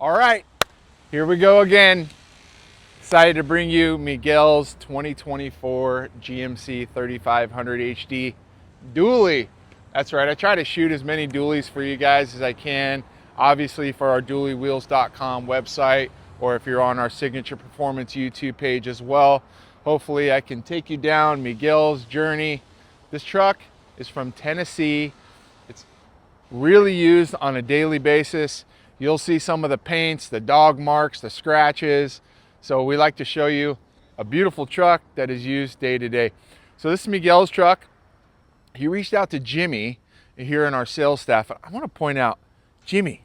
All right, here we go again. Excited to bring you Miguel's 2024 GMC 3500HD dually. That's right, I try to shoot as many dualies for you guys as I can. Obviously for our duallywheels.com website, or if you're on our Signature Performance YouTube page as well. Hopefully I can take you down Miguel's journey. This truck is from Tennessee. It's really used on a daily basis. You'll see some of the paints, the dog marks, the scratches. So we like to show you a beautiful truck that is used day to day. So this is Miguel's truck. He reached out to Jimmy here in our sales staff. I want to point out, Jimmy,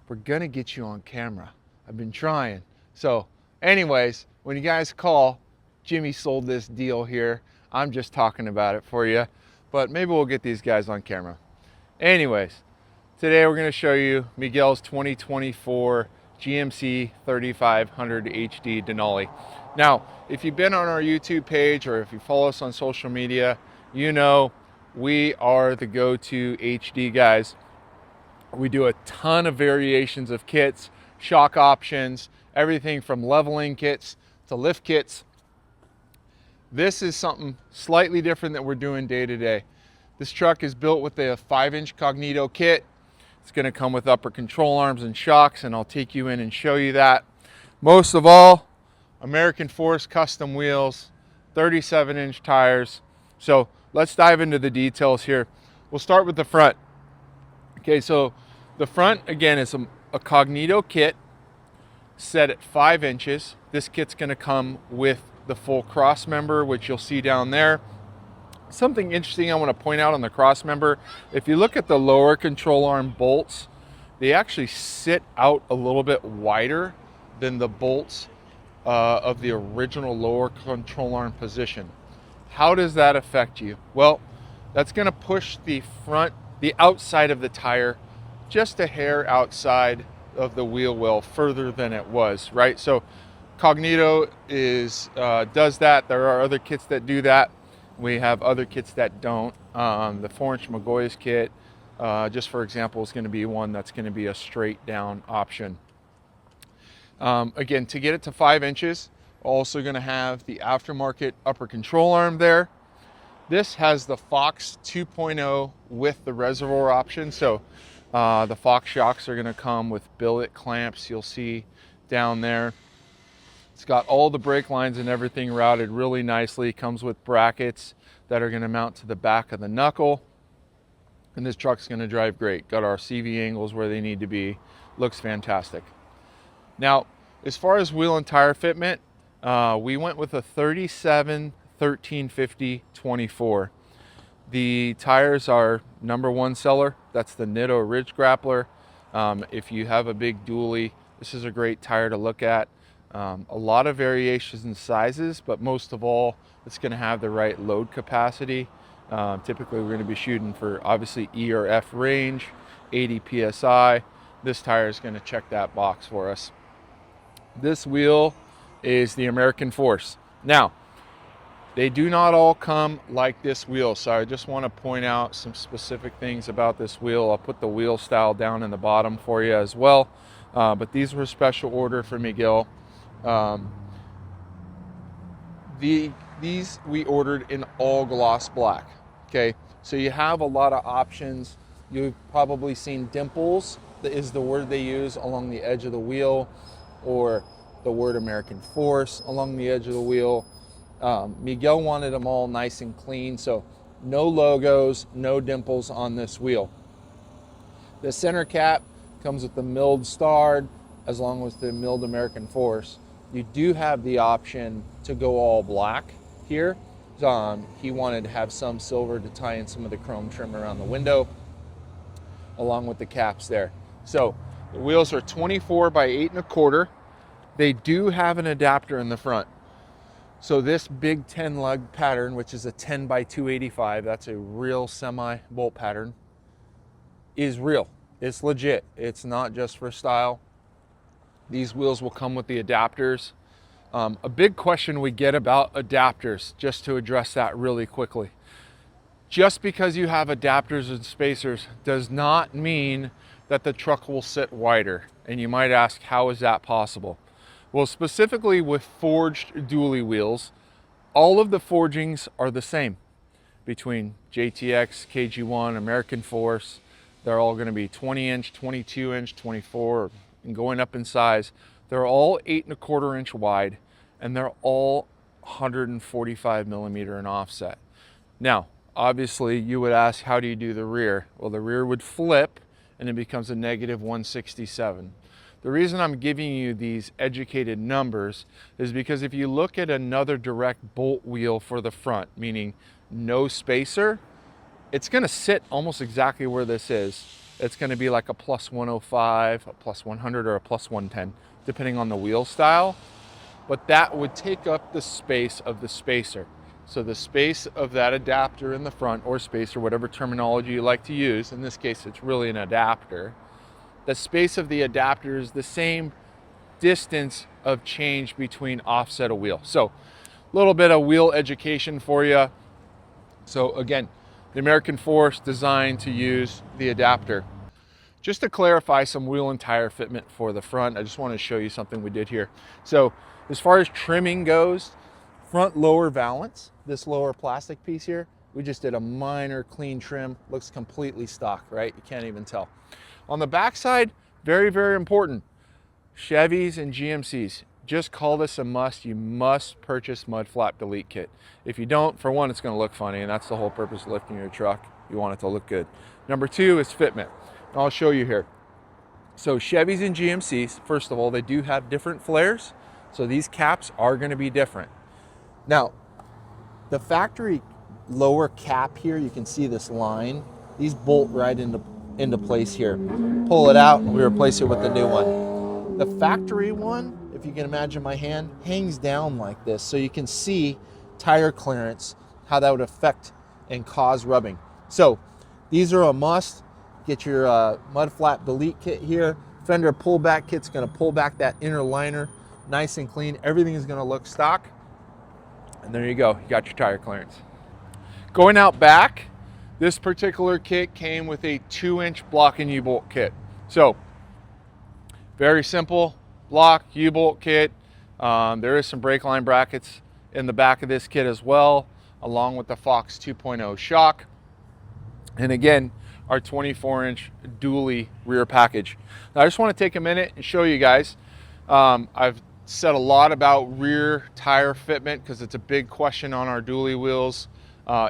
we're gonna get you on camera. I've been trying. So anyways, when you guys call, Jimmy sold this deal here. I'm just talking about it for you, but maybe we'll get these guys on camera. Anyways, today we're going to show you Miguel's 2024 GMC 3500HD Denali. Now, if you've been on our YouTube page or if you follow us on social media, you know we are the go-to HD guys. We do a ton of variations of kits, shock options, everything from leveling kits to lift kits. This is something slightly different that we're doing day to day. This truck is built with a 5-inch Cognito kit. It's going to come with upper control arms and shocks, and I'll take you in and show you that. Most of all, American Force custom wheels, 37-inch tires. So let's dive into the details here. We'll start with the front. Okay, so the front, again, is a Cognito kit set at 5 inches. This kit's going to come with the full cross member, which you'll see down there. Something interesting I want to point out on the cross member, if you look at the lower control arm bolts, they actually sit out a little bit wider than the bolts of the original lower control arm position. How does that affect you? Well, that's going to push the outside of the tire just a hair outside of the wheel well further than it was, right? So Cognito does that. There are other kits that do that. We have other kits that don't. The 4-inch McGoy's kit, just for example, is going to be one that's going to be a straight down option. Again, to get it to 5 inches, also going to have the aftermarket upper control arm there. This has the Fox 2.0 with the reservoir option. So the Fox shocks are going to come with billet clamps, you'll see down there. It's got all the brake lines and everything routed really nicely. Comes with brackets that are going to mount to the back of the knuckle. And this truck's going to drive great. Got our CV angles where they need to be. Looks fantastic. Now, as far as wheel and tire fitment, we went with a 37 1350 24. The tires are #1 seller. That's the Nitto Ridge Grappler. If you have a big dually, this is a great tire to look at. A lot of variations in sizes, but most of all, it's going to have the right load capacity. Typically, we're going to be shooting for obviously E or F range, 80 PSI. This tire is going to check that box for us. This wheel is the American Force. Now, they do not all come like this wheel, so I just want to point out some specific things about this wheel. I'll put the wheel style down in the bottom for you as well, but these were special order for Miguel. These we ordered in all gloss black. Okay, so you have a lot of options. You've probably seen dimples, that is the word they use, along the edge of the wheel, or the word American Force along the edge of the wheel. Miguel wanted them all nice and clean, so no logos, no dimples on this wheel. The center cap comes with the milled star as long as the milled American Force. You do have the option to go all black here. He wanted to have some silver to tie in some of the chrome trim around the window, along with the caps there. So the wheels are 24 by 8 1/4. They do have an adapter in the front. So this big 10 lug pattern, which is a 10 by 285, that's a real semi bolt pattern, is real. It's legit. It's not just for style. These wheels will come with the adapters. A big question we get about adapters, just to address that really quickly. Just because you have adapters and spacers does not mean that the truck will sit wider. And you might ask, how is that possible? Well, specifically with forged dually wheels, all of the forgings are the same between JTX, KG1, American Force. They're all going to be 20-inch, 22-inch, 24, and going up in size. They're all 8¼ inch wide, and they're all 145 millimeter in offset. Now, obviously, you would ask, how do you do the rear? Well, the rear would flip, and it becomes a -167. The reason I'm giving you these educated numbers is because if you look at another direct bolt wheel for the front, meaning no spacer, it's going to sit almost exactly where this is. It's going to be like a +105, a +100, or a +110, depending on the wheel style. But that would take up the space of the spacer. So the space of that adapter in the front, or spacer, whatever terminology you like to use, in this case it's really an adapter, the space of the adapter is the same distance of change between offset of wheel. So a little bit of wheel education for you. So again, the American Force designed to use the adapter. Just to clarify some wheel and tire fitment for the front, I just want to show you something we did here. So as far as trimming goes, front lower valance, this lower plastic piece here, we just did a minor clean trim. Looks completely stock, right? You can't even tell. On the back side, very, very important. Chevys and GMCs, just call this a must. You must purchase Mudflap Delete Kit. If you don't, for one, it's going to look funny, and that's the whole purpose of lifting your truck. You want it to look good. Number two is fitment. I'll show you here. So Chevys and GMCs, first of all, they do have different flares, so these caps are going to be different. Now, the factory lower cap here, you can see this line. These bolt right into place here. Pull it out, and we replace it with the new one. The factory one, if you can imagine my hand, hangs down like this, so you can see tire clearance, how that would affect and cause rubbing. So these are a must. Get your Mudflap Delete Kit here. Fender pullback kit's going to pull back that inner liner nice and clean. Everything is going to look stock. And there you go. You got your tire clearance. Going out back, this particular kit came with a 2-inch block and U-bolt kit. So very simple block U-bolt kit. There is some brake line brackets in the back of this kit as well, along with the Fox 2.0 shock. And again, our 24-inch dually rear package. Now, I just want to take a minute and show you guys. I've said a lot about rear tire fitment because it's a big question on our dually wheels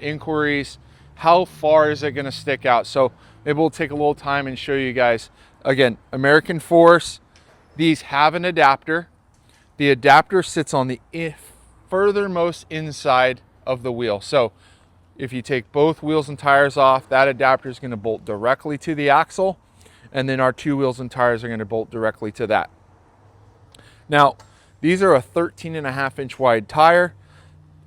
inquiries. How far is it going to stick out? So maybe we'll take a little time and show you guys. Again, American Force, these have an adapter. The adapter sits on the furthermost inside of the wheel. So if you take both wheels and tires off, that adapter is going to bolt directly to the axle, and then our two wheels and tires are going to bolt directly to that. Now, these are a 13.5-inch wide tire.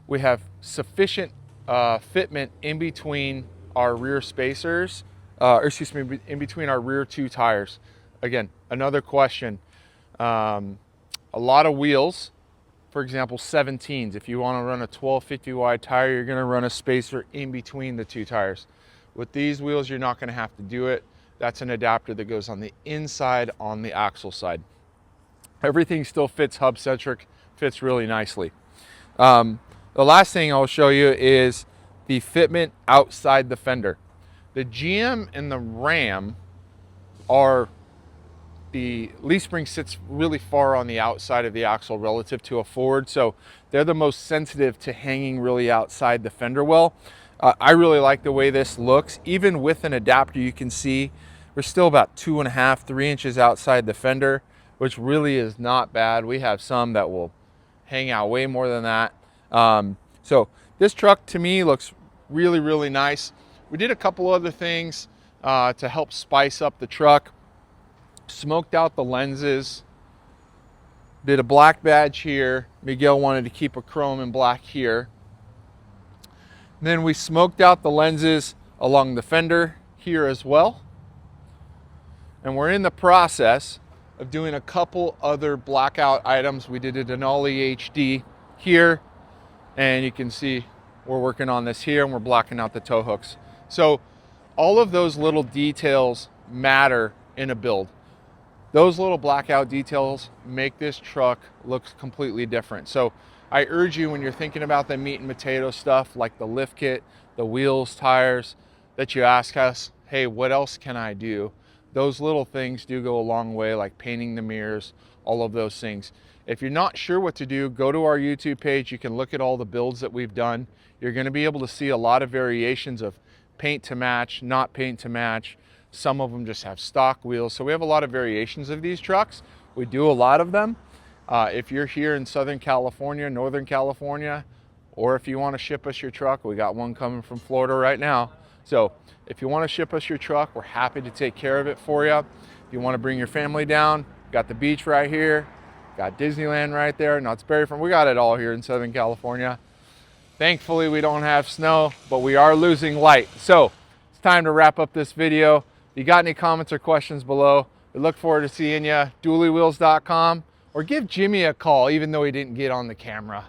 We have sufficient fitment in between our rear spacers, in between our rear two tires. Again, another question. A lot of wheels, for example, 17s, if you want to run a 1250 wide tire, you're going to run a spacer in between the two tires. With these wheels, you're not going to have to do it. That's an adapter that goes on the inside on the axle side. Everything still fits hub-centric, fits really nicely. The last thing I'll show you is the fitment outside the fender. The GM and the Ram are, the leaf spring sits really far on the outside of the axle relative to a Ford, so they're the most sensitive to hanging really outside the fender well. I really like the way this looks. Even with an adapter, you can see we're still about 2.5, 3 inches outside the fender, which really is not bad. We have some that will hang out way more than that. So this truck to me looks really, really nice. We did a couple other things to help spice up the truck. Smoked out the lenses, did a black badge here. Miguel wanted to keep a chrome and black here. And then we smoked out the lenses along the fender here as well. And we're in the process of doing a couple other blackout items. We did a Denali HD here, and you can see we're working on this here, and we're blacking out the tow hooks. So all of those little details matter in a build. Those little blackout details make this truck look completely different. So I urge you, when you're thinking about the meat and potato stuff like the lift kit, the wheels, tires, that you ask us, hey, what else can I do? Those little things do go a long way, like painting the mirrors, all of those things. If you're not sure what to do, go to our YouTube page. You can look at all the builds that we've done. You're going to be able to see a lot of variations of paint to match, not paint to match. Some of them just have stock wheels. So we have a lot of variations of these trucks. We do a lot of them. If you're here in Southern California, Northern California, or if you want to ship us your truck, we got one coming from Florida right now. So if you want to ship us your truck, we're happy to take care of it for you. If you want to bring your family down, got the beach right here, got Disneyland right there, Knott's Berry Farm. We got it all here in Southern California. Thankfully, we don't have snow, but we are losing light. So it's time to wrap up this video. If you got any comments or questions below, we look forward to seeing you. DuallyWheels.com, or give Jimmy a call, even though he didn't get on the camera.